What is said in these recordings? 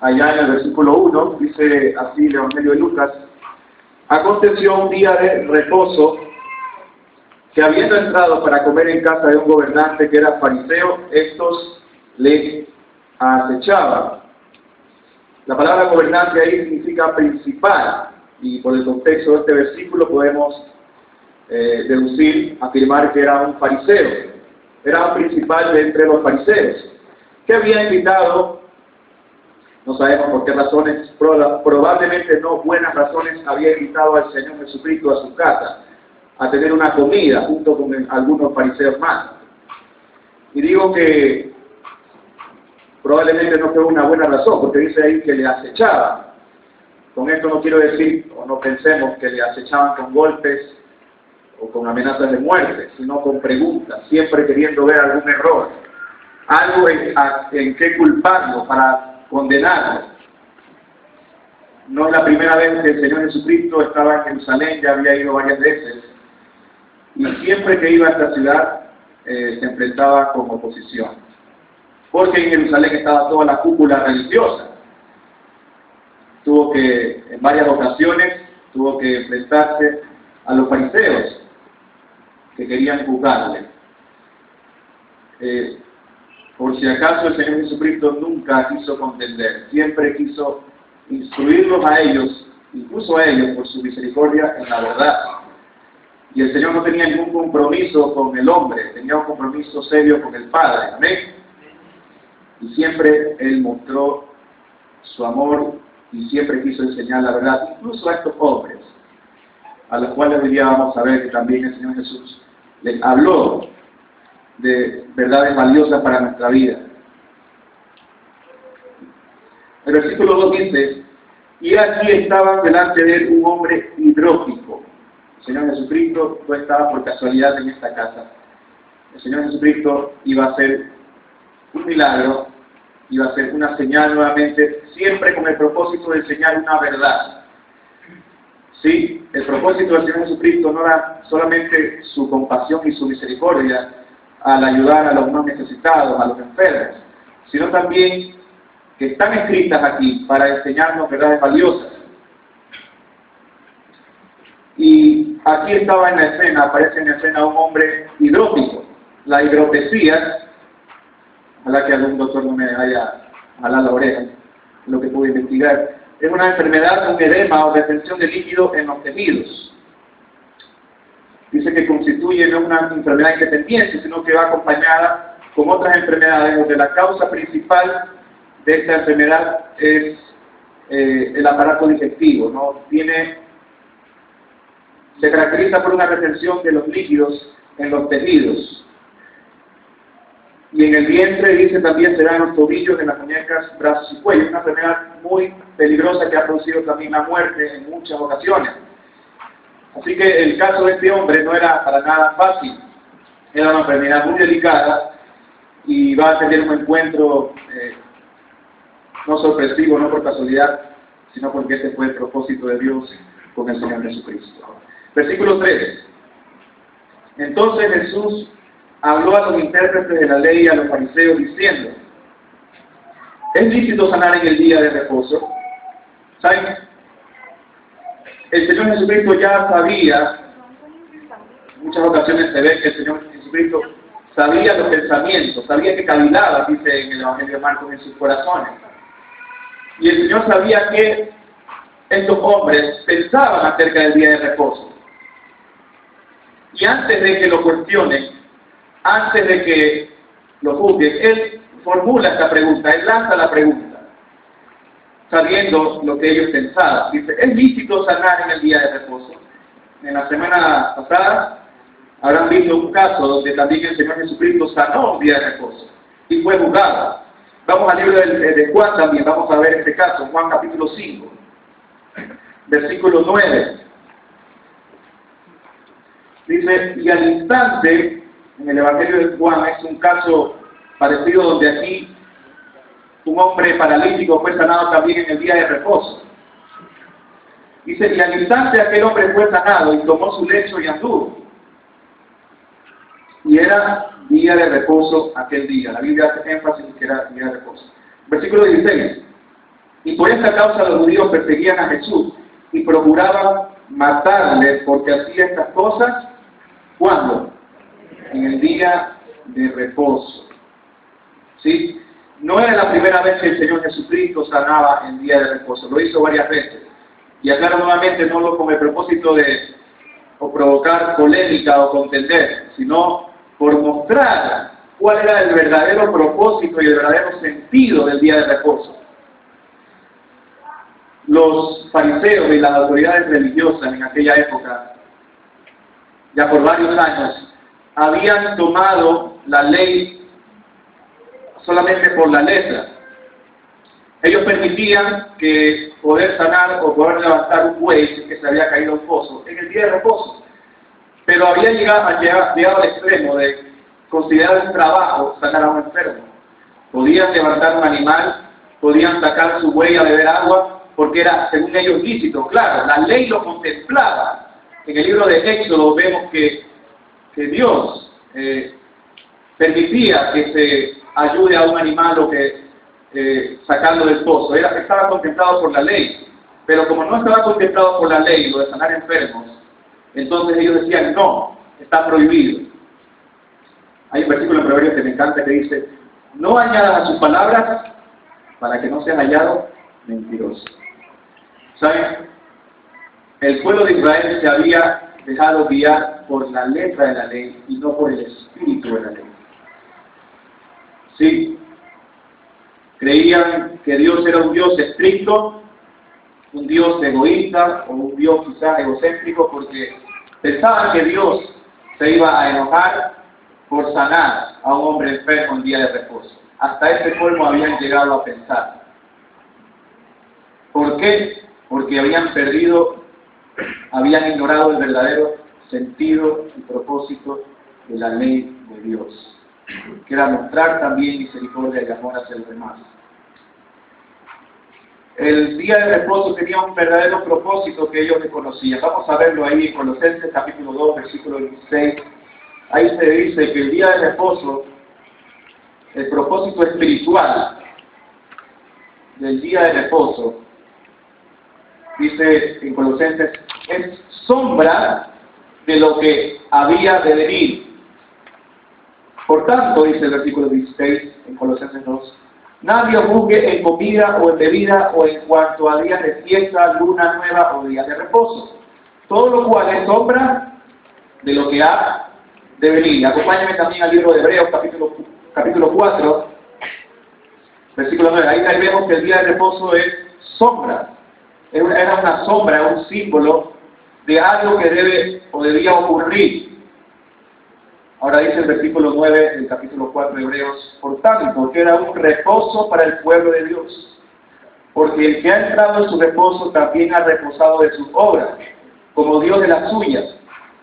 allá en el versículo 1, dice así el Evangelio de Lucas: aconteció un día de reposo, que habiendo entrado para comer en casa de un gobernante que era fariseo, estos le acechaban. La palabra gobernante ahí significa principal, y por el contexto de este versículo podemos deducir, afirmar que era un fariseo, era un principal de entre los fariseos, que había invitado, no sabemos por qué razones, probablemente no buenas razones, había invitado al Señor Jesucristo a su casa, a tener una comida junto con algunos fariseos más. Y digo que probablemente no fue una buena razón, porque dice ahí que le acechaban. Con esto no quiero decir, o no pensemos que le acechaban con golpes o con amenazas de muerte, sino con preguntas, siempre queriendo ver algún error, algo en qué culparlo para condenarlo. No es la primera vez que el Señor Jesucristo estaba en Jerusalén, ya había ido varias veces, y siempre que iba a esta ciudad se enfrentaba con oposición, porque en Jerusalén estaba toda la cúpula religiosa. En varias ocasiones, tuvo que enfrentarse a los fariseos que querían juzgarle. Por si acaso, el Señor Jesucristo nunca quiso contender, siempre quiso instruirlos a ellos, incluso a ellos, por su misericordia en la verdad. Y el Señor no tenía ningún compromiso con el hombre, tenía un compromiso serio con el Padre. Amén. Y siempre Él mostró su amor y siempre quiso enseñar la verdad, incluso a estos hombres, a los cuales hoy día vamos a ver que también el Señor Jesús les habló de verdades valiosas para nuestra vida. El versículo 2 dice: y aquí estaba delante de él un hombre hidrópico. El Señor Jesucristo no estaba por casualidad en esta casa. El Señor Jesucristo iba a hacer un milagro, iba a hacer una señal nuevamente, siempre con el propósito de enseñar una verdad. Sí, el propósito del Señor Jesucristo no era solamente su compasión y su misericordia al ayudar a los más necesitados, a los enfermos, sino también que están escritas aquí para enseñarnos verdades valiosas. Y aquí estaba en la escena, aparece en la escena un hombre hidrópico. La hidropesía, ojalá que algún doctor no me haya jalado la oreja, lo que pude investigar, es una enfermedad, un edema o retención de líquido en los tejidos. Dice que constituye no una enfermedad independiente, sino que va acompañada con otras enfermedades, donde la causa principal de esta enfermedad es el aparato digestivo, ¿no? Se caracteriza por una retención de los líquidos en los tejidos. Y en el vientre, dice, también se dan los tobillos, en las muñecas, brazos y cuello. Una enfermedad muy peligrosa que ha producido también la muerte en muchas ocasiones. Así que el caso de este hombre no era para nada fácil. Era una enfermedad muy delicada y va a tener un encuentro no sorpresivo, no por casualidad, sino porque este fue el propósito de Dios con el Señor Jesucristo. Versículo 3. Entonces Jesús habló a los intérpretes de la ley y a los fariseos diciendo: ¿es lícito sanar en el día de reposo? ¿Saben? El Señor Jesucristo ya sabía, en muchas ocasiones se ve que el Señor Jesucristo sabía los pensamientos, sabía que cavilaba, dice en el Evangelio de Marcos, en sus corazones. Y el Señor sabía que estos hombres pensaban acerca del día de reposo. Y antes de que lo cuestionen, antes de que lo juzguen, Él formula esta pregunta, Él lanza la pregunta, sabiendo lo que ellos pensaban. Dice: ¿es lícito sanar en el día de reposo? En la semana pasada habrán visto un caso donde también el Señor Jesucristo sanó un día de reposo y fue juzgado. Vamos al libro de Juan también, vamos a ver este caso, Juan capítulo 5, versículo 9. Dice: y al instante, en el Evangelio de Juan es un caso parecido donde aquí un hombre paralítico fue sanado también en el día de reposo. Dice: y al instante aquel hombre fue sanado y tomó su lecho y anduvo. Y era día de reposo aquel día. La Biblia hace énfasis en que era día de reposo. Versículo 16. Y por esta causa los judíos perseguían a Jesús y procuraban matarle porque hacía estas cosas. ¿Cuándo? En el día de reposo. ¿Sí? No era la primera vez que el Señor Jesucristo sanaba en día de reposo, lo hizo varias veces. Y aclaro nuevamente, no con el propósito de provocar polémica o contender, sino por mostrar cuál era el verdadero propósito y el verdadero sentido del día de reposo. Los fariseos y las autoridades religiosas en aquella época, ya por varios años, habían tomado la ley solamente por la letra. Ellos permitían que poder sanar o poder levantar un buey que se había caído en un pozo en el día de reposo. Pero habían llegado al extremo de considerar un trabajo sacar a un enfermo. Podían levantar un animal, podían sacar su buey a beber agua, porque era, según ellos, lícito. Claro, la ley lo contemplaba. En el libro de Éxodo vemos que Dios permitía que se ayude a un animal o que sacarlo del pozo. Estaba contemplado por la ley, pero como no estaba contemplado por la ley lo de sanar enfermos, entonces ellos decían, no, está prohibido. Hay un versículo en Proverbios que me encanta que dice, no añadas a sus palabras para que no seas hallado mentiroso. ¿Saben? El pueblo de Israel se había dejado guiar por la letra de la ley y no por el espíritu de la ley. Sí, creían que Dios era un Dios estricto, un Dios egoísta o un Dios quizás egocéntrico, porque pensaban que Dios se iba a enojar por sanar a un hombre enfermo en día de reposo. Hasta ese colmo habían llegado a pensar. ¿Por qué? Porque habían ignorado el verdadero sentido y propósito de la ley de Dios, que era mostrar también misericordia y amor hacia los demás. El día de reposo tenía un verdadero propósito que ellos desconocían. Vamos a verlo ahí en Colosenses capítulo 2, versículo 16. Ahí se dice que el día de reposo, el propósito espiritual del día de reposo, dice en Colosenses, es sombra de lo que había de venir. Por tanto, dice el versículo 16 en Colosenses 2, nadie os juzgue en comida o en bebida o en cuanto a días de fiesta, luna nueva o días de reposo. Todo lo cual es sombra de lo que ha de venir. Acompáñame también al libro de Hebreos, capítulo 4, versículo 9. Ahí vemos que el día de reposo es sombra. Era una sombra, un símbolo de algo que debe o debía ocurrir. Ahora dice el versículo 9 del capítulo 4 de Hebreos, por tanto, que era un reposo para el pueblo de Dios, porque el que ha entrado en su reposo también ha reposado de sus obras, como Dios de las suyas.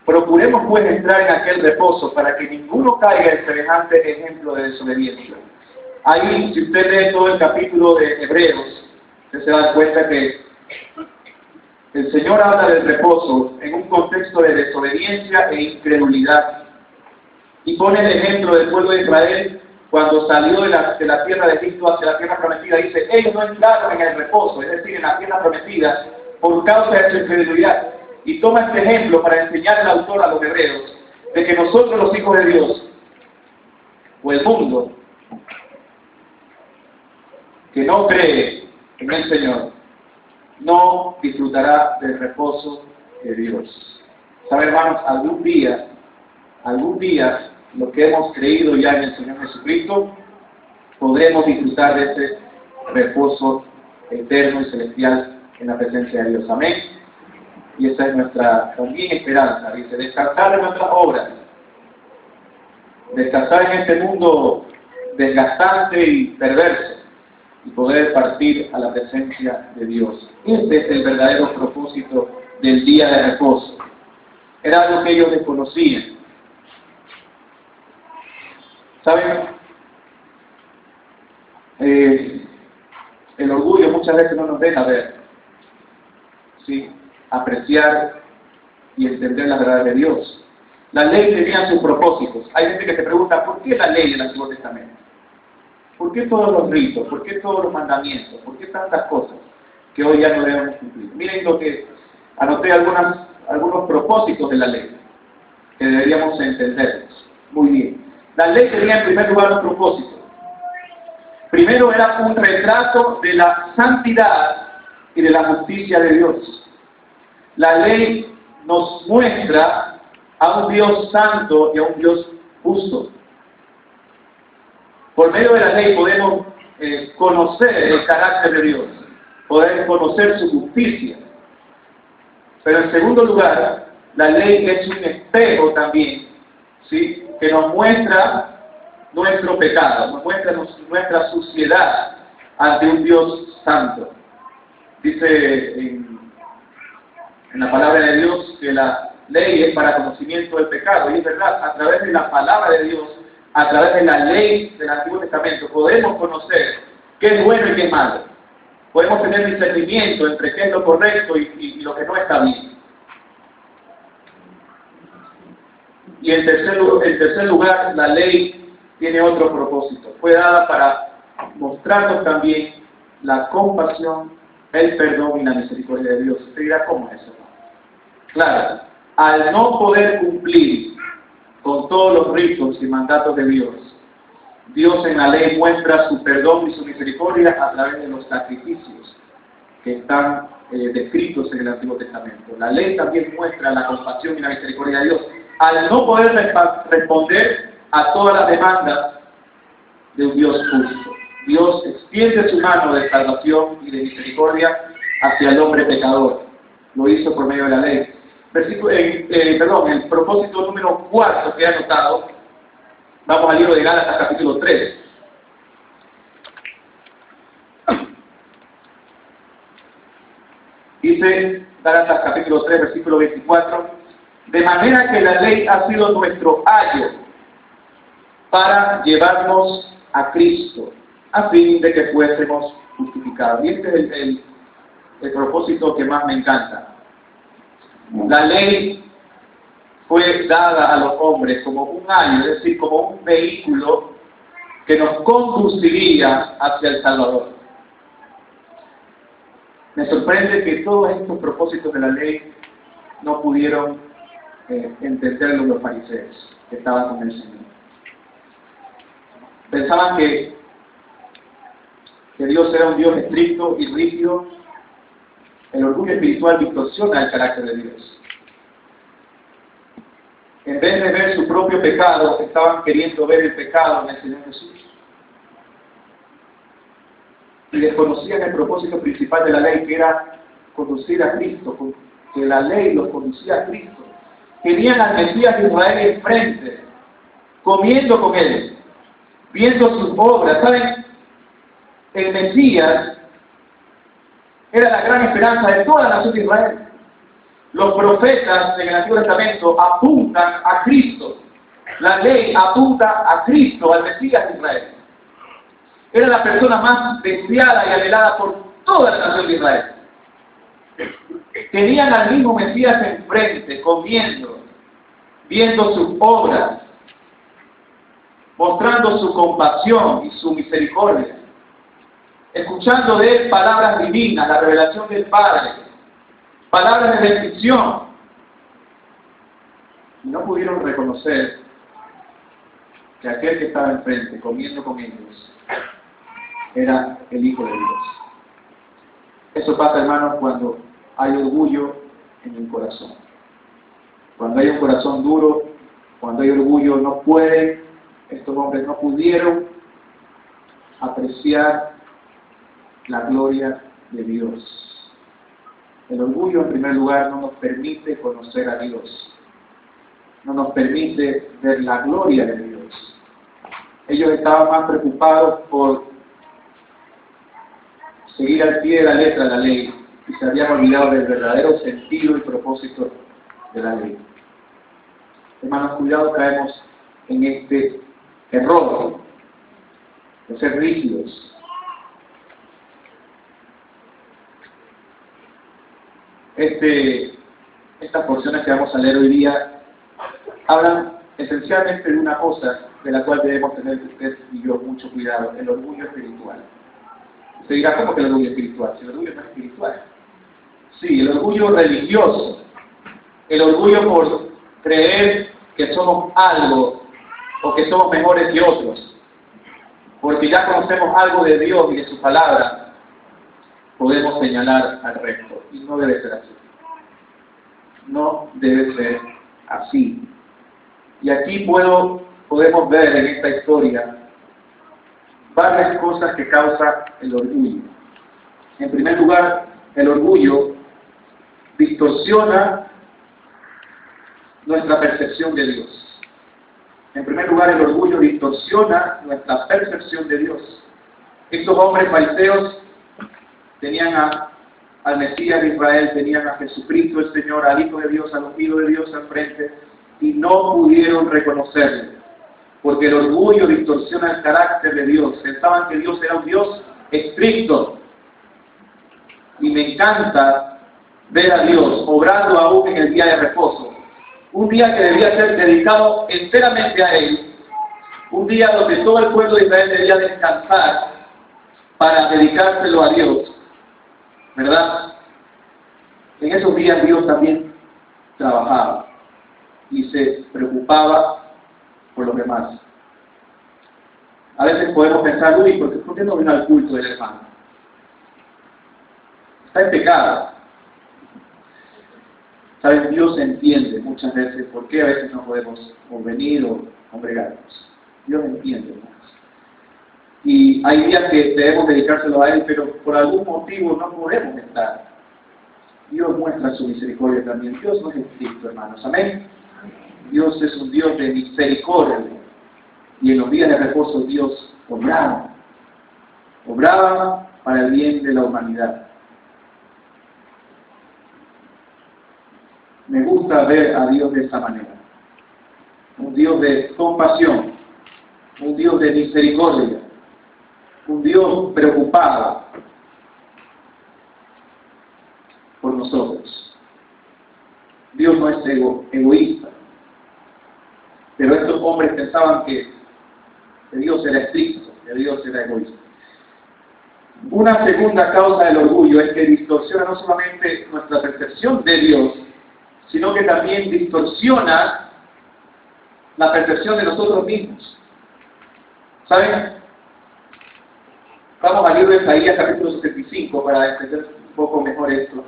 Procuremos pues entrar en aquel reposo para que ninguno caiga en semejante ejemplo de desobediencia. Ahí, si usted lee todo el capítulo de Hebreos, usted se da cuenta que el Señor habla del reposo en un contexto de desobediencia e incredulidad. Y pone el ejemplo del pueblo de Israel cuando salió de la tierra de Egipto hacia la tierra prometida. Dice, ellos no entraron en el reposo, es decir, en la tierra prometida, por causa de su incredulidad. Y toma este ejemplo para enseñar al autor a los hebreos de que nosotros, los hijos de Dios, o el mundo, que no cree en el Señor, no disfrutará del reposo de Dios. ¿Saben, hermanos? Algún día, los que hemos creído ya en el Señor Jesucristo, podremos disfrutar de ese reposo eterno y celestial en la presencia de Dios. Amén. Y esa es nuestra también esperanza. Dice, descansar de nuestras obras, descansar en este mundo desgastante y perverso, y poder partir a la presencia de Dios. Este es el verdadero propósito del día de reposo. Era algo que ellos desconocían. ¿Saben? El orgullo muchas veces no nos deja ver, ¿sí? Apreciar y entender la verdad de Dios. La ley tenía sus propósitos. Hay gente que se pregunta, ¿por qué la ley del Antiguo Testamento? ¿Por qué todos los ritos? ¿Por qué todos los mandamientos? ¿Por qué tantas cosas? que hoy ya no debemos cumplir. Miren lo que anoté, algunos propósitos de la ley que deberíamos entender. Muy bien. La ley tenía en primer lugar un propósito. Primero era un retrato de la santidad y de la justicia de Dios. La ley nos muestra a un Dios santo y a un Dios justo. Por medio de la ley podemos conocer el carácter de Dios, podemos conocer su justicia. Pero en segundo lugar, la ley es un espejo también, ¿sí?, que nos muestra nuestro pecado, nos muestra nuestra suciedad ante un Dios santo. Dice en la palabra de Dios que la ley es para conocimiento del pecado, y es verdad, a través de la palabra de Dios, a través de la ley del Antiguo Testamento, podemos conocer qué es bueno y qué es malo. Podemos tener discernimiento entre qué es lo correcto y lo que no está bien. Y en tercer lugar, la ley tiene otro propósito. Fue dada para mostrarnos también la compasión, el perdón y la misericordia de Dios. Usted dirá, ¿cómo es eso? Claro, al no poder cumplir con todos los ritos y mandatos de Dios, Dios en la ley muestra su perdón y su misericordia a través de los sacrificios que están descritos en el Antiguo Testamento. La ley también muestra la compasión y la misericordia de Dios al no poder responder a todas las demandas de un Dios justo. Dios extiende su mano de salvación y de misericordia hacia el hombre pecador. Lo hizo por medio de la ley. El propósito número 4 que he anotado, vamos al libro de Gálatas capítulo 3. Dice Gálatas capítulo 3, versículo 24, de manera que la ley ha sido nuestro ayo para llevarnos a Cristo, a fin de que fuésemos justificados. Y este es el propósito que más me encanta. La ley fue dada a los hombres como un ayo, es decir, como un vehículo que nos conduciría hacia el Salvador. Me sorprende que todos estos propósitos de la ley no pudieron entenderlo los fariseos que estaban con el Señor. Pensaban que Dios era un Dios estricto y rígido. El orgullo espiritual distorsiona el carácter de Dios. En vez de ver su propio pecado, estaban queriendo ver el pecado en el Señor Jesús. Y desconocían el propósito principal de la ley, que era conducir a Cristo, que la ley los conducía a Cristo. Tenían al Mesías de Israel enfrente, comiendo con él, viendo sus obras. ¿Saben? El Mesías era la gran esperanza de toda la nación de Israel. Los profetas en el Antiguo Testamento apuntan a Cristo. La ley apunta a Cristo, al Mesías de Israel. Era la persona más deseada y anhelada por toda la nación de Israel. Tenían al mismo Mesías enfrente, comiendo, viendo sus obras, mostrando su compasión y su misericordia, escuchando de él palabras divinas, la revelación del Padre, palabras de bendición. Y no pudieron reconocer que aquel que estaba enfrente, comiendo con ellos, era el Hijo de Dios. Eso pasa, hermanos, cuando hay orgullo en el corazón. Cuando hay un corazón duro, cuando hay orgullo, estos hombres no pudieron apreciar la gloria de Dios. El orgullo, en primer lugar, no nos permite conocer a Dios. No nos permite ver la gloria de Dios. Ellos estaban más preocupados por seguir al pie de la letra de la ley y se habían olvidado del verdadero sentido y propósito de la ley. Hermanos, cuidado, caemos en este error de ser rígidos. Estas porciones que vamos a leer hoy día hablan esencialmente de una cosa de la cual debemos tener usted y yo mucho cuidado: el orgullo espiritual. Te dirá, ¿cómo que el orgullo espiritual? Si el orgullo no es espiritual. Sí, el orgullo religioso. El orgullo por creer que somos algo o que somos mejores que otros. Porque ya conocemos algo de Dios y de su palabra, podemos señalar al resto. Y no debe ser así. No debe ser así. Y aquí podemos ver en esta historia varias cosas que causa el orgullo. En primer lugar, el orgullo distorsiona nuestra percepción de Dios. En primer lugar, el orgullo distorsiona nuestra percepción de Dios. Estos hombres fariseos tenían al Mesías de Israel, tenían a Jesucristo el Señor, al Hijo de Dios, al ungido de Dios al frente, y no pudieron reconocerlo, porque el orgullo distorsiona el carácter de Dios. Pensaban que Dios era un Dios estricto, y me encanta ver a Dios obrando aún en el día de reposo, un día que debía ser dedicado enteramente a Él, un día donde todo el pueblo de Israel debía descansar para dedicárselo a Dios, ¿verdad? En esos días Dios también trabajaba y se preocupaba por los demás. A veces podemos pensar, uy, ¿por qué no vino al culto del hermano? Está en pecado. ¿Sabes? Dios entiende muchas veces por qué a veces no podemos venir o congregarnos. Dios entiende, hermanos. Y hay días que debemos dedicárselo a Él, pero por algún motivo no podemos estar. Dios muestra su misericordia también. Dios no es estricto, hermanos. Amén. Dios es un Dios de misericordia. Y en los días de reposo Dios obraba. Obraba para el bien de la humanidad. Me gusta ver a Dios de esta manera. Un Dios de compasión. Un Dios de misericordia. Un Dios preocupado por nosotros. Dios no es egoísta. Pero estos hombres pensaban que Dios era estricto, que Dios era egoísta. Una segunda causa del orgullo es que distorsiona no solamente nuestra percepción de Dios, sino que también distorsiona la percepción de nosotros mismos. ¿Saben? Vamos al libro de Isaías, capítulo 75, para entender un poco mejor esto.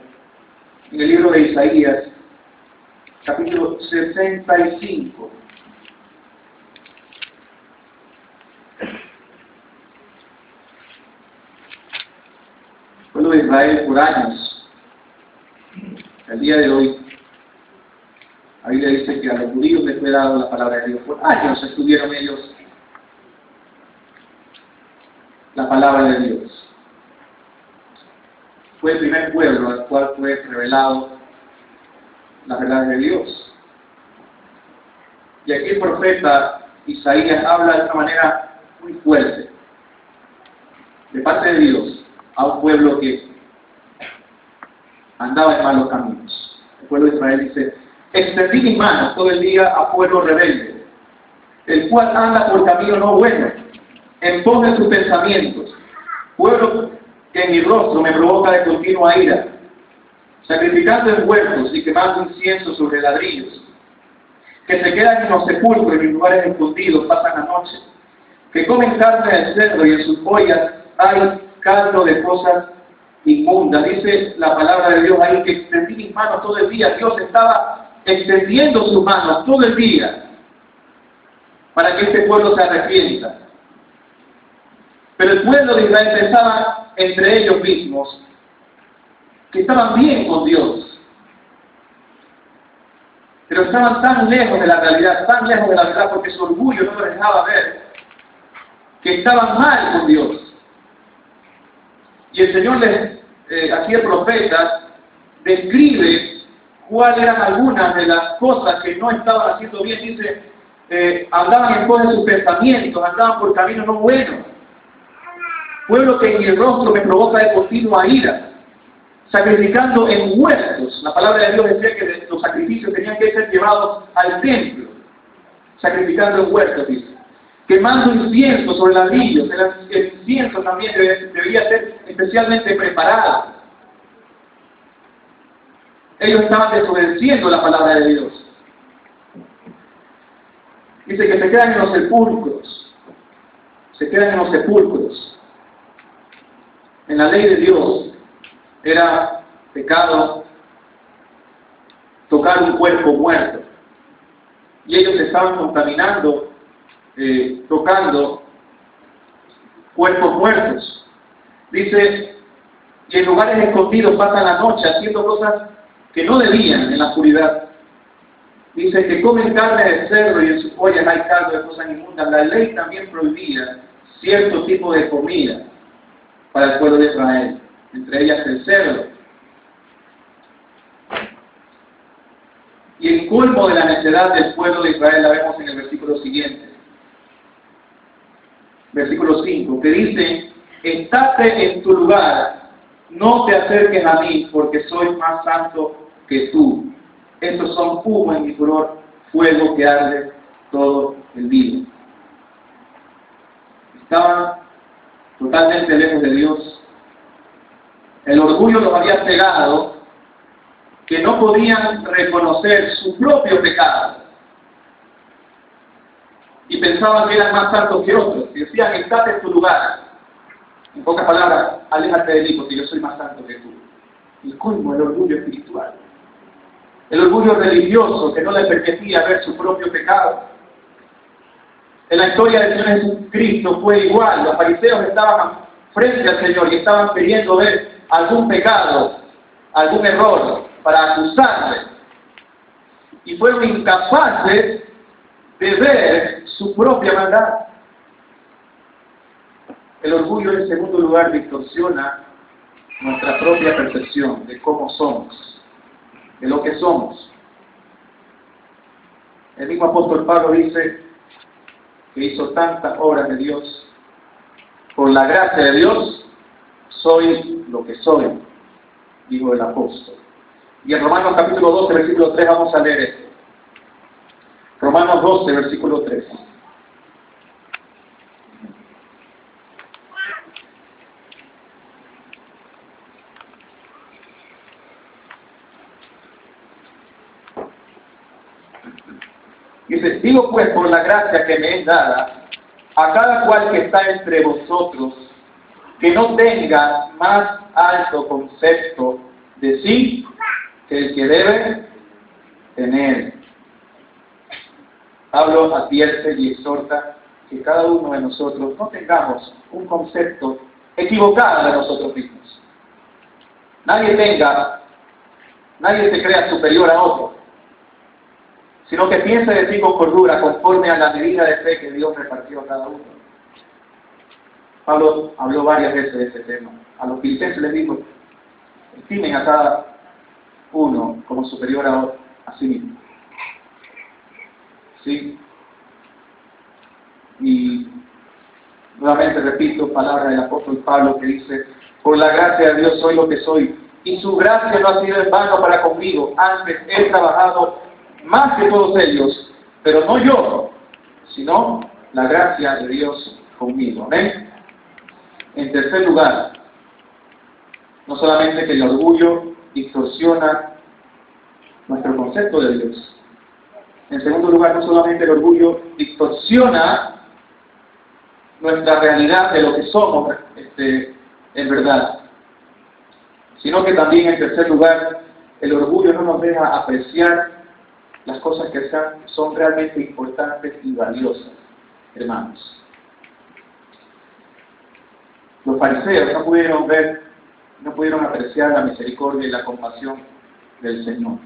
En el libro de Isaías, capítulo 65. El pueblo de Israel por años, el día de hoy, la Biblia dice que a los judíos les fue dado la palabra de Dios. Por años estuvieron ellos la palabra de Dios. Fue el primer pueblo al cual fue revelado la verdad de Dios. Y aquí el profeta Isaías habla de una manera muy fuerte de parte de Dios a un pueblo que andaba en malos caminos. El pueblo de Israel dice: extendí mis manos todo el día a pueblo rebelde, el cual anda por camino no bueno, en pos de sus pensamientos, pueblo que en mi rostro me provoca de continua ira, sacrificando envueltos y quemando incienso sobre ladrillos, que se quedan en los sepulcros y en lugares escondidos, pasan la noche, que comen carne del cerdo y en sus ollas hay caldo de cosas inmundas. Dice la palabra de Dios ahí que extendí mis manos todo el día. Dios estaba extendiendo sus manos todo el día para que este pueblo se arrepienta. Pero el pueblo de Israel pensaba entre ellos mismos que estaban bien con Dios, pero estaban tan lejos de la realidad, porque su orgullo no los dejaba ver que estaban mal con Dios. Y el Señor aquí el profeta describe cuáles eran algunas de las cosas que no estaban haciendo bien. Dice, andaban en pos de sus pensamientos, andaban por caminos no buenos. Pueblo que en el rostro me provoca de continua ira, sacrificando en huertos. La palabra de Dios decía que los sacrificios tenían que ser llevados al templo, sacrificando en huertos, dice. quemando incienso sobre ladrillos. El incienso también debería ser especialmente preparado. Ellos estaban desobedeciendo la palabra de Dios. Dice que se quedan en los sepulcros. Se quedan en los sepulcros. En la ley de Dios era pecado tocar un cuerpo muerto. Y ellos estaban contaminando, tocando cuerpos muertos. Dice, y en lugares escondidos pasan la noche haciendo cosas que no debían en la oscuridad. Dice que comen carne de cerdo y en sus ollas hay caldo de cosas inmundas. La ley también prohibía cierto tipo de comida para el pueblo de Israel, entre ellas el cerdo. Y el colmo de la necedad del pueblo de Israel la vemos en el versículo siguiente. Versículo 5, que dice, estate en tu lugar, no te acerques a mí, porque soy más santo que tú. Estos son humo en mi furor, fuego que arde todo el día. Estaban totalmente lejos de Dios. El orgullo los había cegado, que no podían reconocer su propio pecado. Y pensaban que eran más santos que otros. Y decían, estate en tu lugar. En pocas palabras, aléjate de mí, porque yo soy más santo que tú. El colmo, el orgullo espiritual. El orgullo religioso que no le permitía ver su propio pecado. En la historia del Señor Jesucristo fue igual. Los fariseos estaban frente al Señor y estaban queriendo ver algún pecado, algún error para acusarle. Y fueron incapaces de ver su propia maldad. El orgullo, en segundo lugar, distorsiona nuestra propia percepción de cómo somos, de lo que somos. El mismo apóstol Pablo dice que hizo tantas obras de Dios. Por la gracia de Dios, soy lo que soy, dijo el apóstol. Y en Romanos capítulo 12, versículo 3, vamos a leer esto. Romanos 12, versículo 3. Dice, digo pues por la gracia que me es dada, a cada cual que está entre vosotros, que no tenga más alto concepto de sí que el que debe tener. Pablo advierte y exhorta que cada uno de nosotros no tengamos un concepto equivocado de nosotros mismos. Nadie se crea superior a otro, sino que piense de sí con cordura, conforme a la medida de fe que Dios repartió a cada uno. Pablo habló varias veces de este tema. A los filipenses les dijo, estimen a cada uno como superior a sí mismo. ¿Sí? Y nuevamente repito, palabra del apóstol Pablo que dice, por la gracia de Dios soy lo que soy, y su gracia no ha sido en vano para conmigo, antes he trabajado más que todos ellos, pero no yo, sino la gracia de Dios conmigo. ¿Amén? En tercer lugar, no solamente que el orgullo distorsiona nuestro concepto de Dios. En segundo lugar, no solamente el orgullo distorsiona nuestra realidad de lo que somos en verdad, sino que también, en tercer lugar, el orgullo no nos deja apreciar las cosas que son realmente importantes y valiosas, hermanos. Los fariseos no pudieron apreciar la misericordia y la compasión del Señor.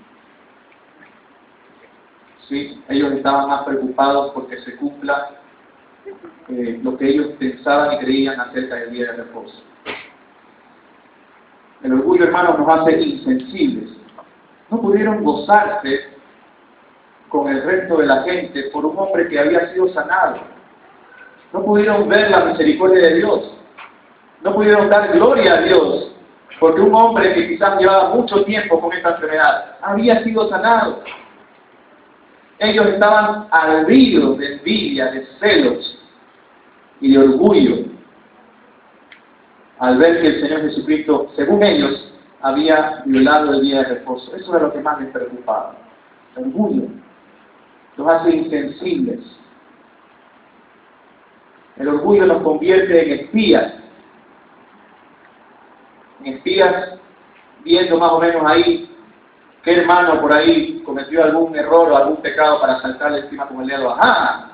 ¿Sí? Ellos estaban más preocupados porque se cumpla lo que ellos pensaban y creían acerca del día de reposo. El orgullo, hermanos, nos hace insensibles. No pudieron gozarse con el resto de la gente por un hombre que había sido sanado. No pudieron ver la misericordia de Dios. No pudieron dar gloria a Dios porque un hombre que quizás llevaba mucho tiempo con esta enfermedad había sido sanado. Ellos estaban ardidos de envidia, de celos, y de orgullo al ver que el Señor Jesucristo, según ellos, había violado el día de reposo. Eso era lo que más les preocupaba. El orgullo los hace insensibles. El orgullo nos convierte en espías viendo más o menos ahí qué hermano por ahí cometió algún error o algún pecado para saltarle encima con el dedo. ¡Ajá!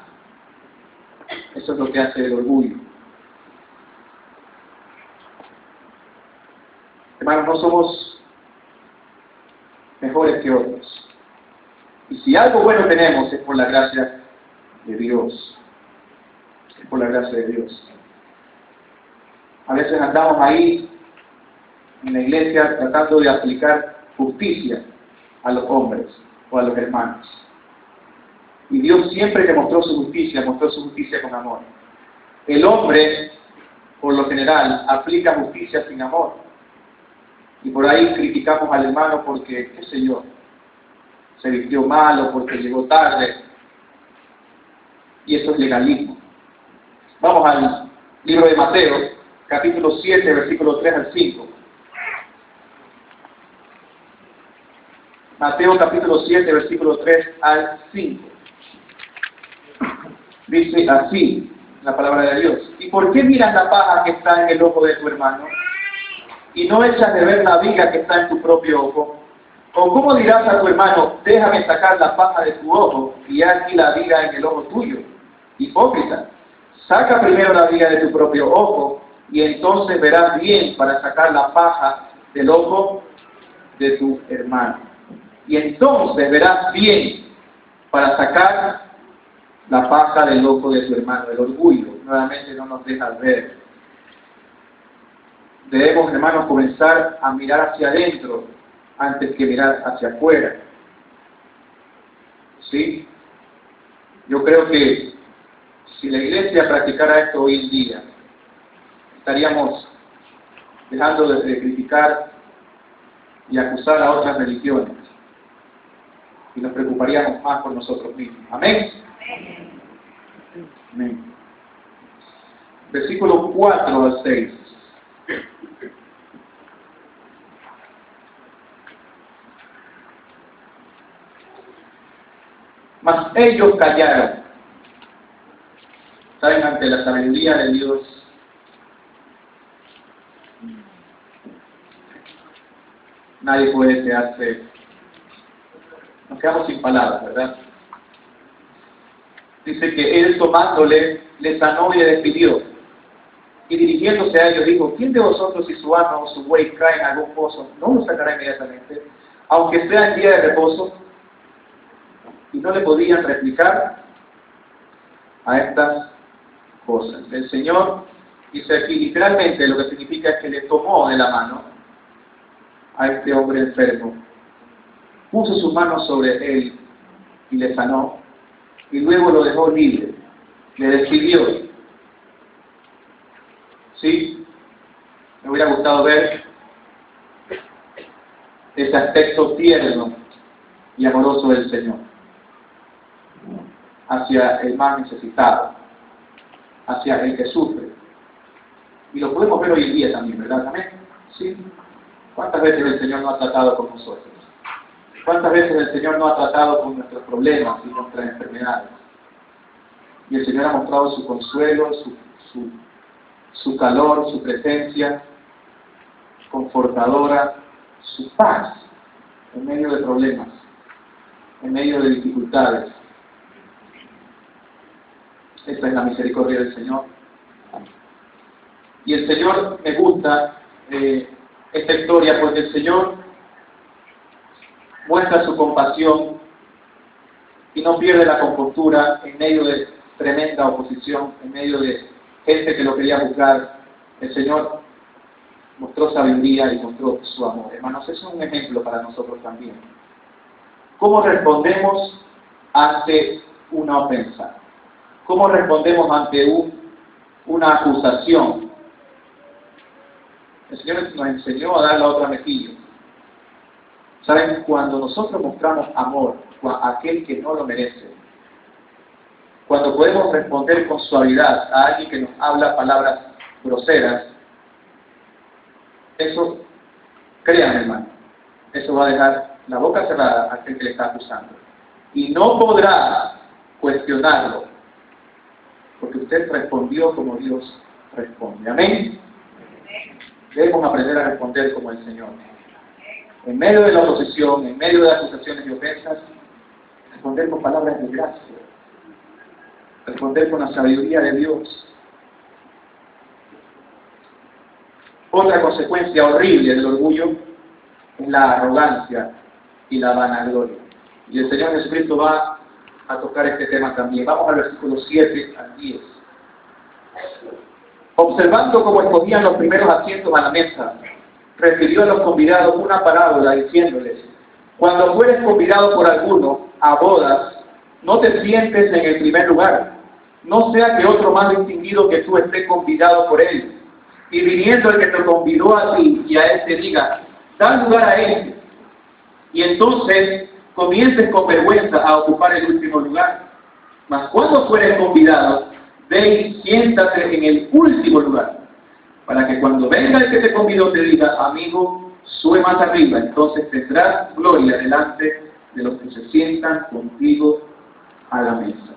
Eso es lo que hace el orgullo. Hermanos, no somos mejores que otros. Y si algo bueno tenemos es por la gracia de Dios. Es por la gracia de Dios. A veces andamos ahí en la iglesia tratando de aplicar justicia a los hombres o a los hermanos. Y Dios siempre demostró su justicia con amor. El hombre, por lo general, aplica justicia sin amor. Y por ahí criticamos al hermano porque, qué sé yo, se vistió mal o porque llegó tarde. Y eso es legalismo. Vamos al libro de Mateo, capítulo 7, versículo 3 al 5. Mateo capítulo 7, versículo 3 al 5. Dice así la palabra de Dios. ¿Y por qué miras la paja que está en el ojo de tu hermano y no echas de ver la viga que está en tu propio ojo? ¿O cómo dirás a tu hermano, déjame sacar la paja de tu ojo y haz aquí la viga en el ojo tuyo? Hipócrita, saca primero la viga de tu propio ojo y entonces verás bien para sacar la paja del ojo de tu hermano. Y entonces verás bien para sacar la paja del ojo de tu hermano. El orgullo nuevamente no nos deja ver. Debemos, hermanos, comenzar a mirar hacia adentro antes que mirar hacia afuera. ¿Sí? Yo creo que si la iglesia practicara esto hoy en día, estaríamos dejando de criticar y acusar a otras religiones y nos preocuparíamos más por nosotros mismos. ¿Amén? Amén. Versículo 4 al 6. Mas ellos callaron. ¿Saben? Ante la sabiduría de Dios, nadie puede quedarse. Nos quedamos sin palabras, ¿verdad? Dice que él tomándole, le sanó y le despidió. Y dirigiéndose a ellos dijo, ¿quién de vosotros si su asno o su buey cae en algún pozo, no lo sacará inmediatamente, aunque sea el día de reposo? Y no le podían replicar a estas cosas. El Señor dice aquí, literalmente lo que significa es que le tomó de la mano a este hombre enfermo, puso sus manos sobre él y le sanó, y luego lo dejó libre, le despidió. ¿Sí? Me hubiera gustado ver ese aspecto tierno y amoroso del Señor hacia el más necesitado, hacia el que sufre. Y lo podemos ver hoy en día también, ¿verdad? ¿Amén? ¿Sí? ¿Cuántas veces el Señor no ha tratado con nosotros? ¿Cuántas veces el Señor no ha tratado con nuestros problemas y nuestras enfermedades? Y el Señor ha mostrado su consuelo, su calor, su presencia confortadora, su paz en medio de problemas, en medio de dificultades. Esta es la misericordia del Señor. Y el Señor, me gusta esta historia porque el Señor muestra su compasión y no pierde la compostura en medio de tremenda oposición, en medio de gente que lo quería juzgar. El Señor mostró sabiduría y mostró su amor. Hermanos, eso es un ejemplo para nosotros también. ¿Cómo respondemos ante una ofensa? ¿Cómo respondemos ante una acusación? El Señor nos enseñó a dar la otra mejilla. ¿Saben? Cuando nosotros mostramos amor a aquel que no lo merece, cuando cuando podemos responder con suavidad a alguien que nos habla palabras groseras, eso, créanme, hermano, eso va a dejar la boca cerrada a aquel que le está acusando. Y no podrá cuestionarlo, porque usted respondió como Dios responde. Amén. Debemos aprender a responder como el Señor. En medio de la oposición, en medio de las acusaciones y ofensas, responder con palabras de gracia. Responder con la sabiduría de Dios. Otra consecuencia horrible del orgullo es la arrogancia y la vanagloria. Y el Señor Jesucristo va a tocar este tema también. Vamos al versículo 7 al 10. Observando cómo escogían los primeros asientos a la mesa, refirió a los convidados una parábola diciéndoles: cuando fueres convidado por alguno a bodas, no te sientes en el primer lugar, no sea que otro más distinguido que tú esté convidado por él. Y viniendo el que te convidó a ti y a él te diga: da lugar a él. Y entonces comiences con vergüenza a ocupar el último lugar. Mas cuando fueres convidado, ve y siéntate en el último lugar, para que cuando venga el que te convidó te diga: amigo, sube más arriba. Entonces tendrás gloria delante de los que se sientan contigo a la mesa.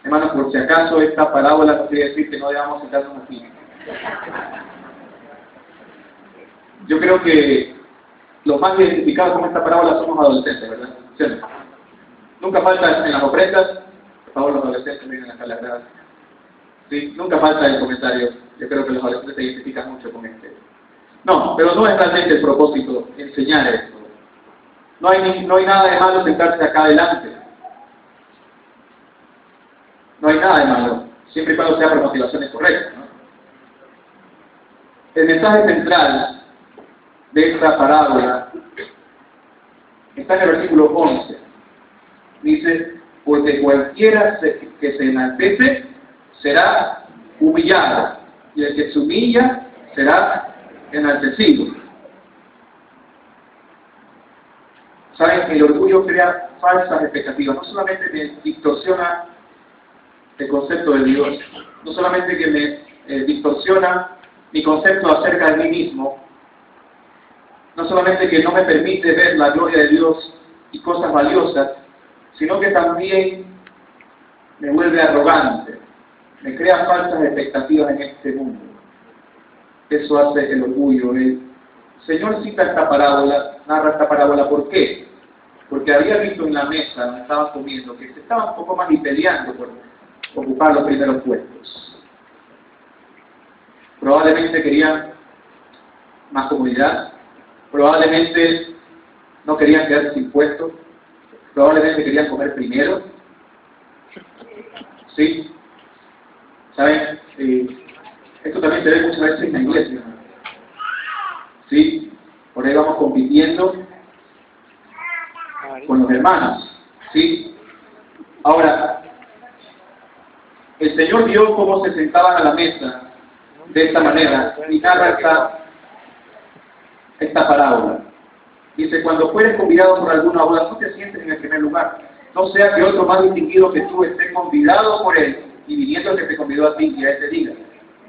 Hermanos, por si acaso esta parábola no quiere decir que no debamos sentarnos aquí. Yo creo que los más identificados con esta parábola somos adolescentes, ¿verdad? ¿Sí? Nunca falta en las ofrendas, por favor, los adolescentes vienen acá a la grada. Sí, nunca falta el comentario. Yo creo que los adolescentes se identifican mucho con este. No, pero no es realmente el propósito enseñar esto. No hay nada de malo sentarse acá adelante. No hay nada de malo, siempre y cuando sea por motivaciones correctas, ¿no? El mensaje central de esta parábola está en el versículo 11. Dice: porque cualquiera que se enaltece será humillado, y el que se humilla será enaltecido. ¿Saben? El orgullo crea falsas expectativas. No solamente me distorsiona el concepto de Dios, no solamente que me distorsiona mi concepto acerca de mí mismo, no solamente que no me permite ver la gloria de Dios y cosas valiosas, sino que también me vuelve arrogante, me crea falsas expectativas en este mundo. Eso hace el orgullo. El Señor cita esta parábola, narra esta parábola, ¿por qué? Porque había visto en la mesa donde estaban comiendo que se estaban un poco más y peleando por ocupar los primeros puestos. Probablemente querían más comodidad, probablemente no querían quedarse sin puestos, probablemente querían comer primero. ¿Sí? ¿Saben? Esto también se ve muchas veces en la iglesia. ¿Sí? Por ahí vamos compitiendo con los hermanos. ¿Sí? Ahora, el Señor vio cómo se sentaban a la mesa de esta manera y narra esta parábola. Dice: cuando fueres convidado por alguna boda, no te sientes en el primer lugar, no sea que otro más distinguido que tú esté convidado por él, y viniendo el que te convidó a ti y a él te diga: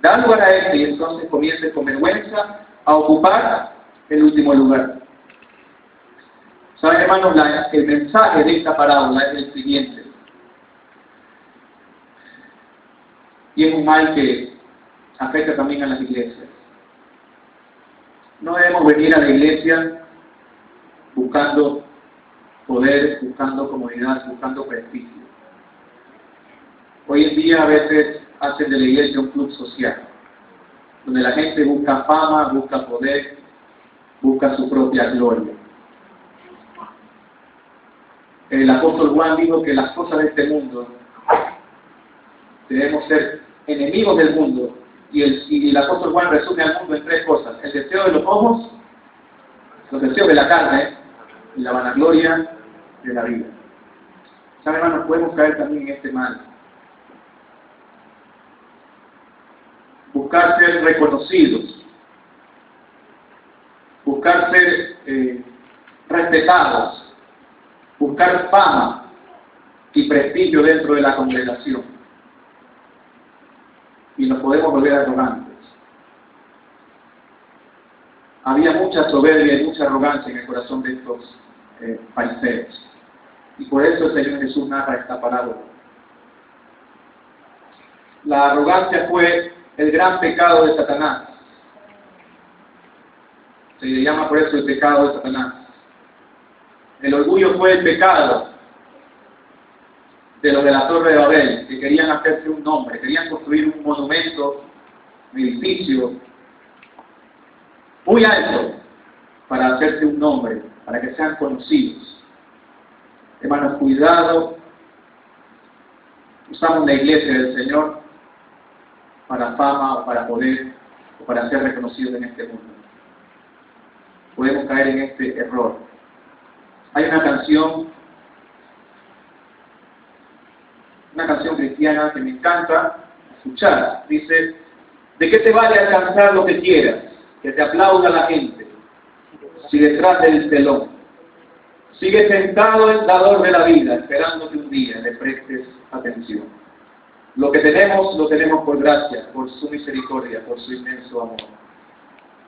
da lugar a él, y entonces comiences con vergüenza a ocupar el último lugar. ¿Saben, hermanos? El mensaje de esta parábola es el siguiente, y es un mal que afecta también a las iglesias. No debemos venir a la iglesia buscando poder, buscando comodidad, buscando prestigio. Hoy en día a veces hacen de la iglesia un club social, donde la gente busca fama, busca poder, busca su propia gloria. El apóstol Juan dijo que las cosas de este mundo debemos ser enemigos del mundo, y el apóstol Juan resume al mundo en tres cosas: el deseo de los ojos, los deseos de la carne y la vanagloria de la vida. ¿Saben, hermanos? Podemos caer también en este mal. Buscar ser reconocidos, buscar ser respetados, buscar fama, y prestigio dentro de la congregación. Y nos podemos volver arrogantes. Había mucha soberbia y mucha arrogancia en el corazón de estos fariseos. Y por eso el Señor Jesús narra esta parábola. La arrogancia fue el gran pecado de Satanás. Se le llama por eso el pecado de Satanás. El orgullo fue el pecado de los de la Torre de Babel, que querían hacerse un nombre, querían construir un monumento, un edificio muy alto para hacerse un nombre, para que sean conocidos. Hermanos, cuidado. Usamos la iglesia del Señor para fama o para poder o para ser reconocidos en este mundo. Podemos caer en este error. Hay una canción cristiana que me encanta escuchar. Dice: ¿de qué te vale alcanzar lo que quieras? Que te aplauda la gente, si detrás del telón sigue sentado el dador de la vida, esperando que un día le prestes atención. Lo que tenemos, lo tenemos por gracia, por su misericordia, por su inmenso amor.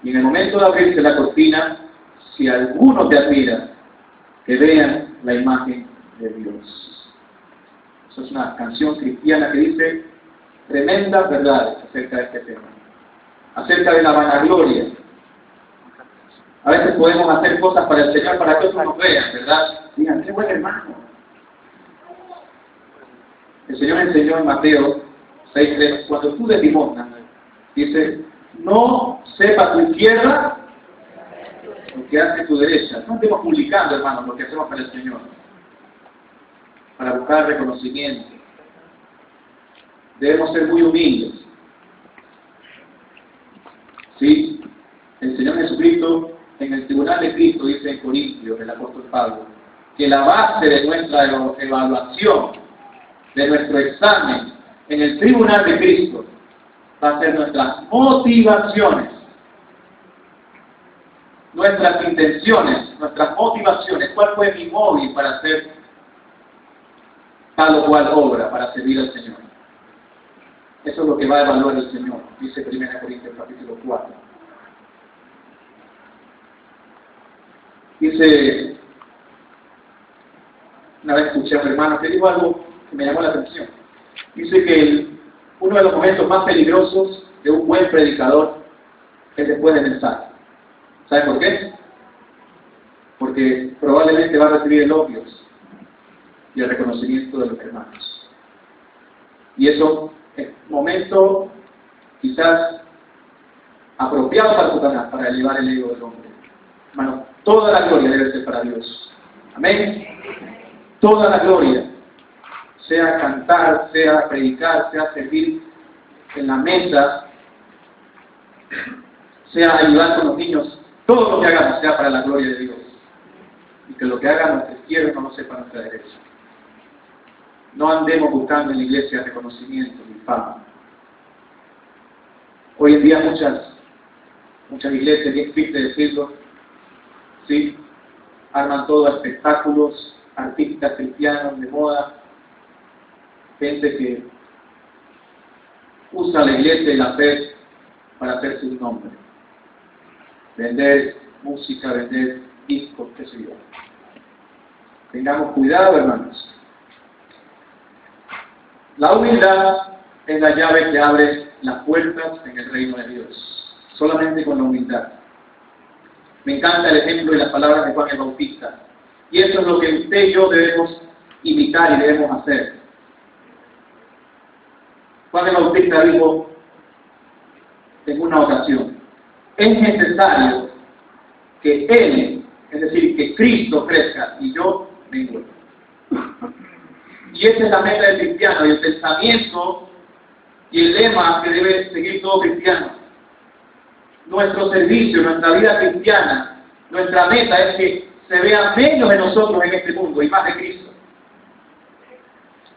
Y en el momento de abrirse la cortina, si alguno te admira, que vean la imagen de Dios. Eso es una canción cristiana que dice tremendas verdades acerca de este tema. Acerca de la vanagloria. A veces podemos hacer cosas para el Señor para que otros nos vean, ¿verdad? Digan, qué buen hermano. El Señor enseñó en Mateo 6:3, cuando tú des limosna, dice: no sepa tu izquierda lo que hace tu derecha. No estemos publicando, hermanos, lo que hacemos para el Señor, para buscar reconocimiento. Debemos ser muy humildes. ¿Sí? El Señor Jesucristo, en el tribunal de Cristo, dice en Corintios, el apóstol Pablo, que la base de nuestra evaluación, de nuestro examen en el tribunal de Cristo, va a ser nuestras motivaciones, nuestras intenciones, nuestras motivaciones. ¿Cuál fue mi móvil para hacer tal o cual obra, para servir al Señor? Eso es lo que va a evaluar el Señor, dice 1 Corintios capítulo 4. Dice, una vez escuché a un hermano que dijo algo que me llamó la atención. Dice que uno de los momentos más peligrosos de un buen predicador es después del mensaje. ¿Sabe por qué? Porque probablemente va a recibir elogios y el reconocimiento de los hermanos. Y eso es un momento quizás apropiado para Satanás, para elevar el ego del hombre. Hermano, toda la gloria debe ser para Dios. Amén. Toda la gloria, sea cantar, sea predicar, sea servir en la mesa, sea ayudar con los niños, todo lo que hagamos sea para la gloria de Dios. Y que lo que haga nuestra izquierda no lo sepa nuestra derecha. No andemos buscando en la iglesia reconocimiento ni fama. Hoy en día muchas iglesias, bien triste decirlo, ¿sí?, arman todo espectáculos, artistas cristianos de moda, gente que usa la iglesia y la fe para hacerse un nombre. Vender música, vender discos, qué sé yo. Tengamos cuidado, hermanos. La humildad es la llave que abre las puertas en el reino de Dios. Solamente con la humildad. Me encanta el ejemplo y las palabras de Juan el Bautista. Y eso es lo que usted y yo debemos imitar y debemos hacer. Juan el Bautista dijo en una ocasión: es necesario que Él, es decir, que Cristo crezca y yo mengue. Y esa es la meta del cristiano y el pensamiento y el lema que debe seguir todo cristiano. Nuestro servicio, nuestra vida cristiana, nuestra meta es que se vea menos de nosotros en este mundo y más de Cristo.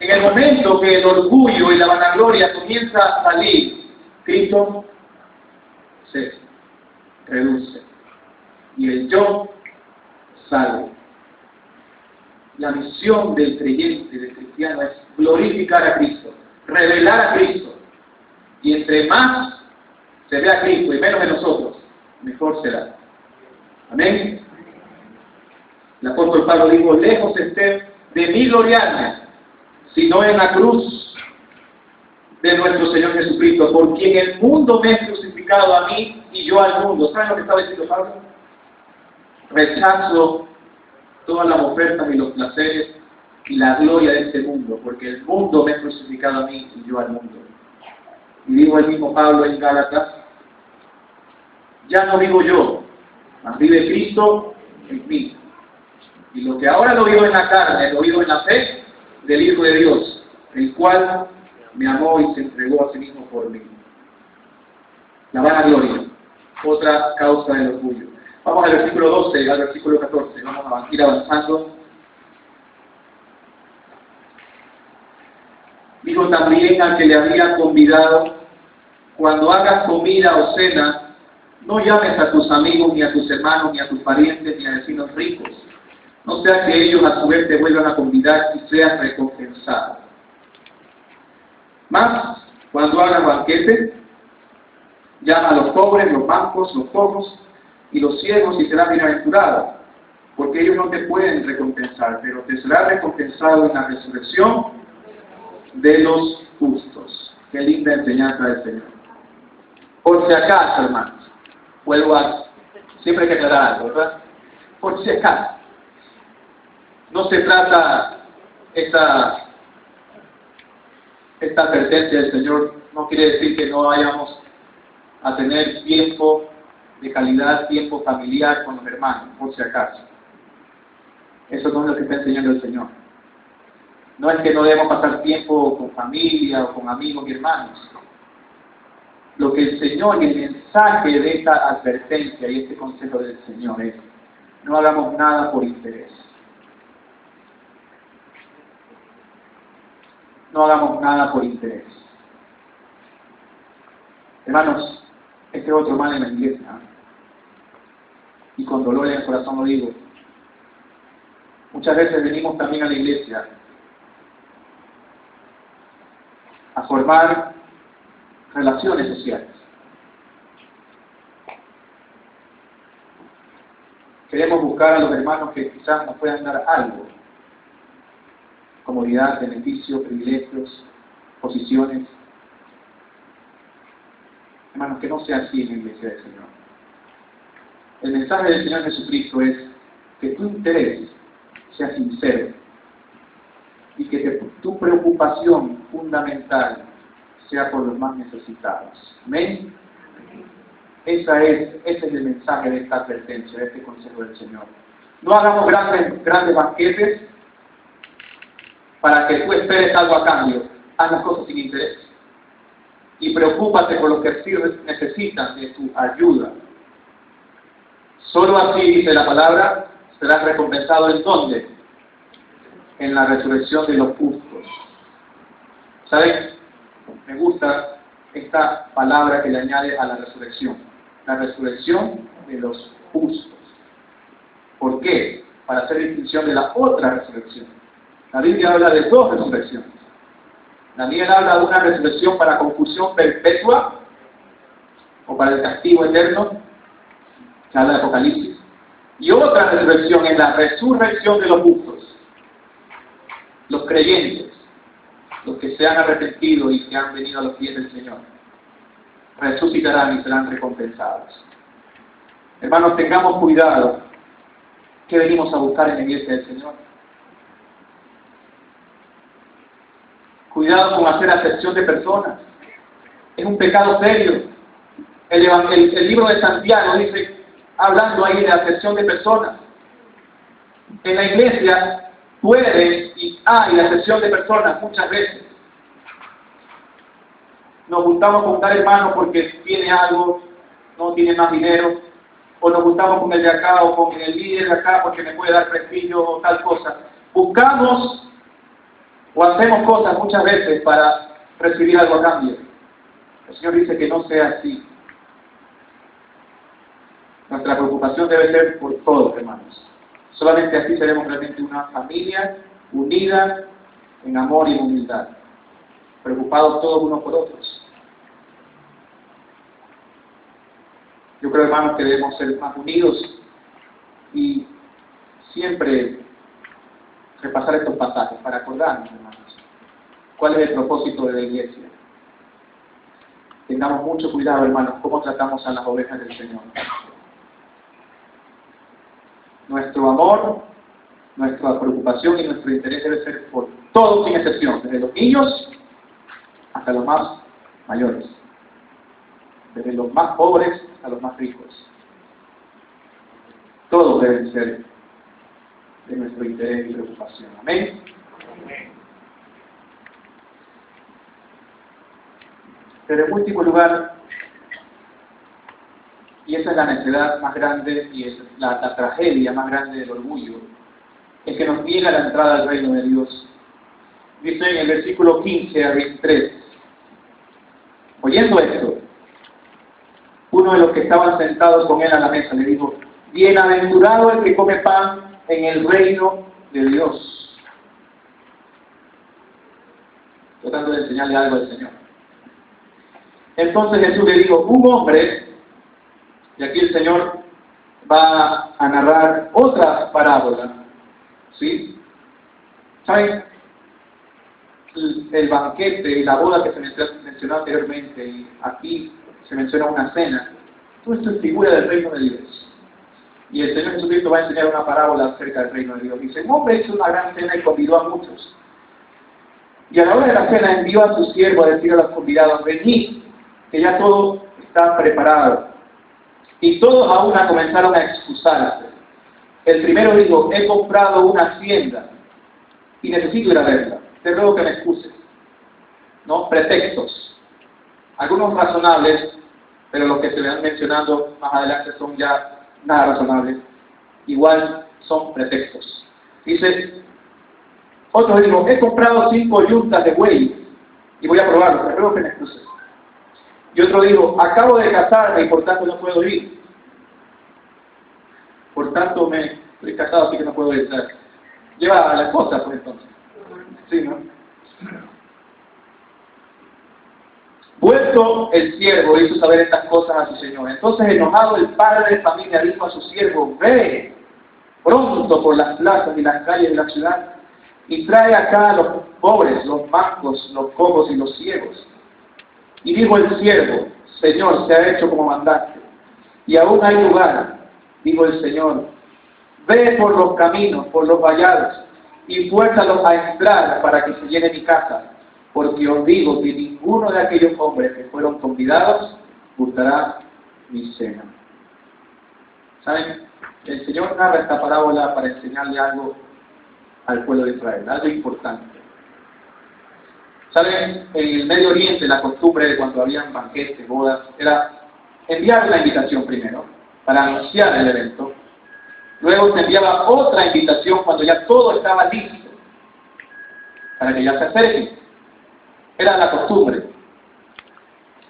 En el momento que el orgullo y la vanagloria comienza a salir, Cristo se reduce y el yo sale. La misión del creyente, del cristiano, es glorificar a Cristo, revelar a Cristo. Y entre más se vea a Cristo y menos de nosotros, mejor será. Amén. El apóstol Pablo dijo, lejos esté de mí gloriarme, sino en la cruz de nuestro Señor Jesucristo, por quien el mundo me ha crucificado a mí y yo al mundo. ¿Saben lo que estaba diciendo Pablo? Rechazo todas las ofertas y los placeres y la gloria de este mundo, porque el mundo me ha crucificado a mí y yo al mundo. Y dijo el mismo Pablo en Gálatas, ya no vivo yo, mas vive Cristo en mí. Y lo que ahora lo vivo en la carne, lo vivo en la fe del Hijo de Dios, el cual me amó y se entregó a sí mismo por mí. La vanagloria, otra causa del orgullo. Vamos al versículo 12, al versículo 14, vamos a ir avanzando. Dijo también al que le había convidado, cuando hagas comida o cena, no llames a tus amigos, ni a tus hermanos, ni a tus parientes, ni a vecinos ricos, no sea que ellos a su vez te vuelvan a convidar y seas recompensado. Mas, cuando hagas banquete, llama a los pobres, los mancos, los cojos y los ciegos y serás bienaventurado, porque ellos no te pueden recompensar, pero te será recompensado en la resurrección de los justos. Qué linda enseñanza del Señor. Por si acaso, hermanos, siempre hay que aclarar algo, ¿verdad? Por si acaso. No se trata esta advertencia del Señor, no quiere decir que no vayamos a tener tiempo de calidad, tiempo familiar con los hermanos, por si acaso. Eso no es lo que está enseñando el Señor. No es que no debemos pasar tiempo con familia o con amigos y hermanos. Lo que el Señor y el mensaje de esta advertencia y este consejo del Señor es: no hagamos nada por interés. No hagamos nada por interés. Hermanos, este es otro mal en la iglesia, ¿eh? Y con dolor en el corazón lo digo. Muchas veces venimos también a la iglesia a formar relaciones sociales. Queremos buscar a los hermanos que quizás nos puedan dar algo: comodidad, beneficios, privilegios, posiciones. Hermanos, que no sea así en la iglesia del Señor. El mensaje del Señor Jesucristo es que tu interés sea sincero y que tu preocupación fundamental sea por los más necesitados. ¿Amén? Ese es el mensaje de esta advertencia, de este consejo del Señor. No hagamos grandes banquetes para que tú esperes algo a cambio. Haz las cosas sin interés. Y preocúpate por los que sí necesitan de tu ayuda. Solo así, dice la palabra, serás recompensado ¿en dónde? En la resurrección de los justos. ¿Sabes? Me gusta esta palabra que le añade a la resurrección. La resurrección de los justos. ¿Por qué? Para hacer distinción de la otra resurrección. La Biblia habla de dos resurrecciones. Daniel habla de una resurrección para confusión perpetua o para el castigo eterno, que habla de Apocalipsis. Y otra resurrección es la resurrección de los justos, los creyentes, los que se han arrepentido y que han venido a los pies del Señor. Resucitarán y serán recompensados. Hermanos, tengamos cuidado. ¿Qué venimos a buscar en la iglesia del Señor? Cuidado con hacer acepción de personas. Es un pecado serio. El libro de Santiago dice, hablando ahí de acepción de personas. En la iglesia puede y hay acepción de personas muchas veces. Nos juntamos con tal hermano porque tiene algo, no tiene más dinero, o nos juntamos con el de acá o con el líder de acá porque me puede dar prestigio o tal cosa. Buscamos o hacemos cosas muchas veces para recibir algo a cambio. El Señor dice que no sea así. Nuestra preocupación debe ser por todos, hermanos. Solamente así seremos realmente una familia unida en amor y en humildad, preocupados todos unos por otros. Yo creo, hermanos, que debemos ser más unidos y siempre repasar estos pasajes para acordarnos, hermanos, cuál es el propósito de la iglesia. Tengamos mucho cuidado, hermanos, cómo tratamos a las ovejas del Señor. Nuestro amor, nuestra preocupación y nuestro interés debe ser por todos sin excepción, desde los niños hasta los más mayores, desde los más pobres hasta los más ricos. Todos deben ser de nuestro interés y preocupación. Amén. Pero en último lugar, y esa es la necesidad más grande y es la tragedia más grande del orgullo, es que nos niega la entrada al reino de Dios. Dice en el versículo 15 a 23, oyendo esto, uno de los que estaban sentados con él a la mesa le dijo: bienaventurado el que come pan en el reino de Dios. Tratando de enseñarle algo al Señor. Entonces Jesús le dijo: un hombre, y aquí el Señor va a narrar otra parábola, ¿sí? ¿Saben? El banquete y la boda que se mencionó anteriormente, y aquí se menciona una cena, todo esto es figura del reino de Dios. Y el Señor Jesucristo va a enseñar una parábola acerca del reino de Dios. Dice: un hombre hizo una gran cena y convidó a muchos. Y a la hora de la cena envió a su siervo a decir a los convidados: venid, que ya todo está preparado. Y todos a una comenzaron a excusarse. El primero dijo: he comprado una hacienda y necesito ir a verla. Te ruego que me excuses. ¿No? Pretextos. Algunos razonables, pero los que se van mencionando más adelante son ya nada razonables. Igual son pretextos. Dice, otro dijo: he comprado 5 yuntas de buey y voy a probarlo. Te ruego que me excuses. Y otro dijo: acabo de casarme y por tanto no puedo ir. Por tanto estoy casado, así que no puedo ir. Lleva a la esposa, pues entonces. Sí, ¿no? Vuelto el siervo hizo saber estas cosas a su señor. Entonces, enojado, el padre de familia dijo a su siervo: ve pronto por las plazas y las calles de la ciudad y trae acá a los pobres, los mancos, los cojos y los ciegos. Y dijo el siervo: Señor, se ha hecho como mandaste, y aún hay lugar. Dijo el Señor: ve por los caminos, por los vallados, y fuérzalos a entrar para que se llene mi casa, porque os digo que ninguno de aquellos hombres que fueron convidados gustará mi cena. ¿Saben? El Señor narra esta parábola para enseñarle algo al pueblo de Israel, algo importante. ¿Saben? En el Medio Oriente la costumbre de cuando habían banquetes, bodas, era enviar la invitación primero, para anunciar el evento. Luego se enviaba otra invitación cuando ya todo estaba listo, para que ya se acerquen. Era la costumbre.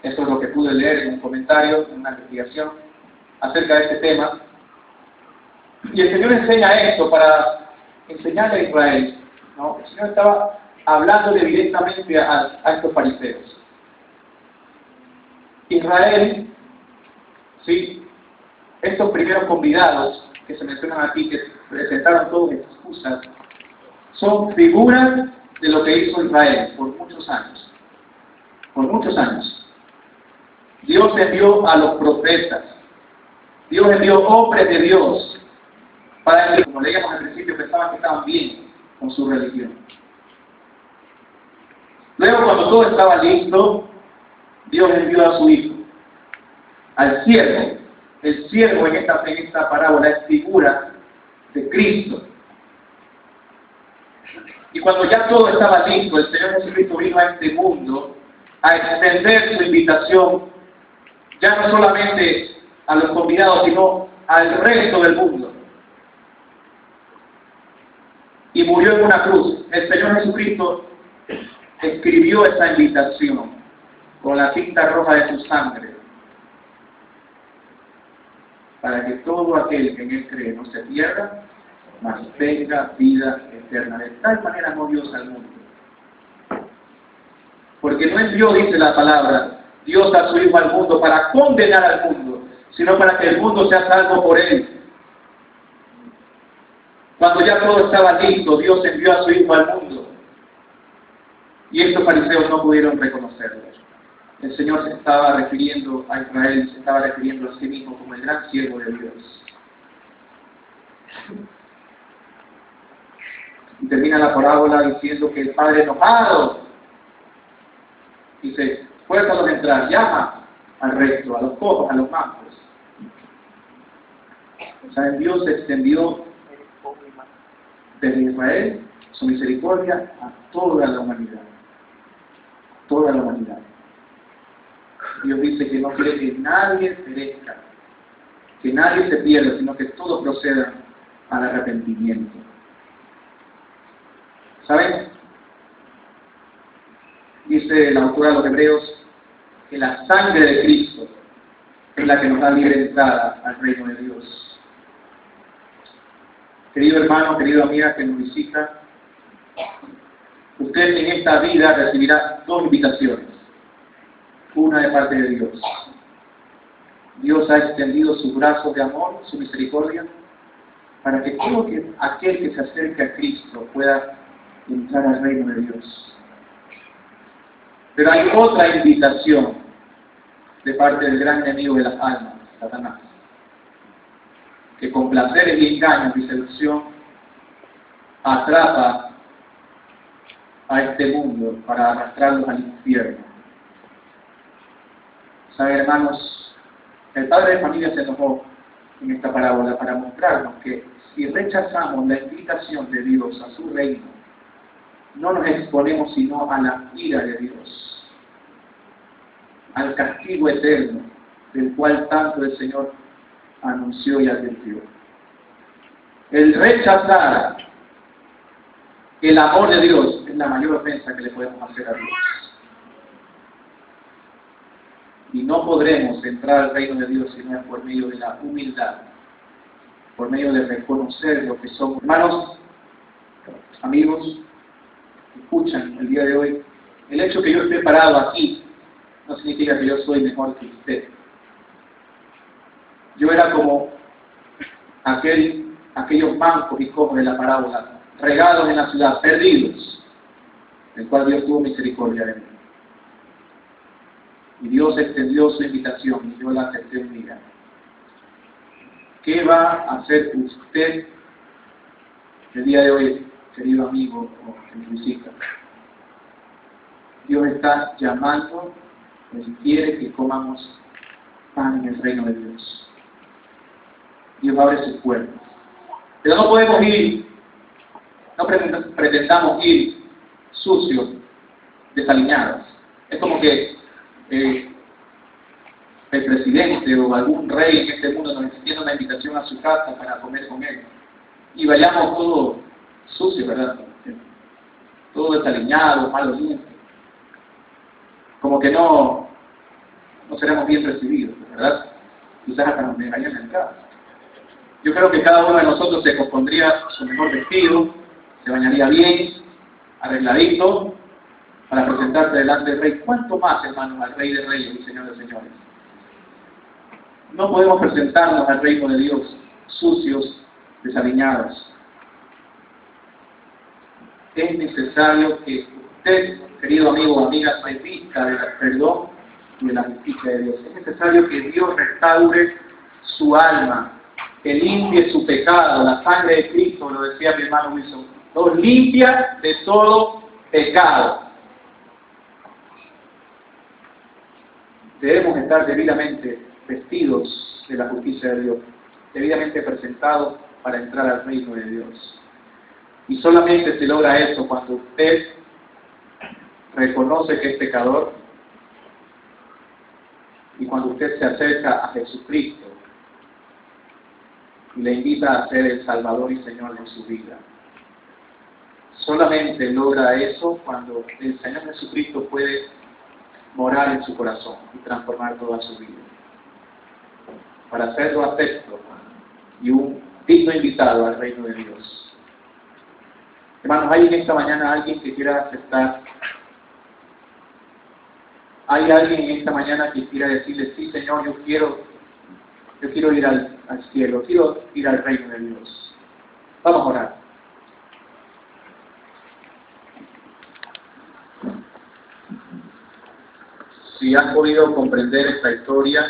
Eso es lo que pude leer en un comentario, en una investigación acerca de este tema. Y el Señor enseña esto para enseñarle a Israel, ¿no? El Señor estaba hablándole directamente a estos fariseos. Israel, sí, estos primeros convidados que se mencionan aquí, que presentaron todas excusas, son figuras de lo que hizo Israel por muchos años. Por muchos años. Dios envió a los profetas. Dios envió hombres de Dios para que, como leíamos al principio, pensaban que estaban bien con su religión. Luego, cuando todo estaba listo, Dios envió a su Hijo, al siervo. El siervo en esta parábola es figura de Cristo. Y cuando ya todo estaba listo, el Señor Jesucristo vino a este mundo a extender su invitación, ya no solamente a los convidados, sino al resto del mundo. Y murió en una cruz. El Señor Jesucristo escribió esa invitación con la tinta roja de su sangre, para que todo aquel que en Él cree no se pierda, mas tenga vida eterna. De tal manera amó Dios al mundo. Porque no envió, dice la palabra, Dios a su Hijo al mundo para condenar al mundo, sino para que el mundo sea salvo por Él. Cuando ya todo estaba listo, Dios envió a su Hijo al mundo. Y estos fariseos no pudieron reconocerlo. El Señor se estaba refiriendo a Israel, se estaba refiriendo a sí mismo como el gran siervo de Dios. Y termina la parábola diciendo que el Padre enojado dice, fuérzalos a entrar, llama al resto, a los cojos, a los mancos. O sea, Dios extendió desde Israel su misericordia a toda la humanidad. Toda la humanidad. Dios dice que no quiere que nadie perezca, que nadie se pierda, sino que todos procedan al arrepentimiento. ¿Saben? Dice la autora de los Hebreos que la sangre de Cristo es la que nos da libre entrada al reino de Dios. Querido hermano, querida amiga que nos visita, usted en esta vida recibirá dos invitaciones. Una de parte de Dios. Dios ha extendido sus brazos de amor, su misericordia, para que todo aquel que se acerque a Cristo pueda entrar al reino de Dios. Pero hay otra invitación de parte del gran enemigo de las almas, Satanás, que con placeres y engaños y seducción atrapa a este mundo para arrastrarlos al infierno. ¿Saben, hermanos? El padre de familia se enojó en esta parábola para mostrarnos que si rechazamos la invitación de Dios a su reino, no nos exponemos sino a la ira de Dios, al castigo eterno, del cual tanto el Señor anunció y advirtió. El rechazar el amor de Dios es la mayor ofensa que le podemos hacer a Dios. Y no podremos entrar al reino de Dios si no es por medio de la humildad, por medio de reconocer lo que somos. Hermanos, amigos, escuchan el día de hoy, el hecho que yo esté parado aquí no significa que yo soy mejor que usted. Yo era como aquellos mancos y cojos de la parábola, regados en la ciudad, perdidos, del cual Dios tuvo misericordia de mí. Y Dios extendió su invitación y yo la acepté en mi vida. ¿Qué va a hacer usted el día de hoy, querido amigo o que me visita? Dios está llamando, Él quiere que comamos pan en el reino de Dios. Dios abre sus puertas. Pero no podemos ir, no pretendamos ir sucios, desaliñados. Es como que el presidente o algún rey en este mundo nos extienda una invitación a su casa para comer con él y vayamos todos sucios, ¿verdad? Todo desaliñado, mal oliente. Como que no seremos bien recibidos, ¿verdad? Quizás hasta nos negarían la entrada. Yo creo que cada uno de nosotros se compondría su mejor vestido, se bañaría bien, arregladito, para presentarse delante del Rey. ¿Cuánto más, hermanos, al Rey de Reyes y Señor de Señores? No podemos presentarnos al reino de Dios sucios, desaliñados. Es necesario que usted, querido amigo o amiga, se vista del perdón y de la justicia de Dios. Es necesario que Dios restaure su alma, que limpie su pecado. La sangre de Cristo, lo decía mi hermano Wilson, nos limpia de todo pecado. Debemos estar debidamente vestidos de la justicia de Dios, debidamente presentados para entrar al reino de Dios. Y solamente se logra eso cuando usted reconoce que es pecador y cuando usted se acerca a Jesucristo y le invita a ser el Salvador y Señor de su vida. Solamente logra eso cuando el Señor Jesucristo puede morar en su corazón y transformar toda su vida. Para hacerlo acepto y un digno invitado al reino de Dios. Hermanos, ¿hay en esta mañana alguien que quiera aceptar? ¿Hay alguien en esta mañana que quiera decirle, sí, Señor, yo quiero ir al cielo, quiero ir al reino de Dios? Vamos a orar. Si has podido comprender esta historia,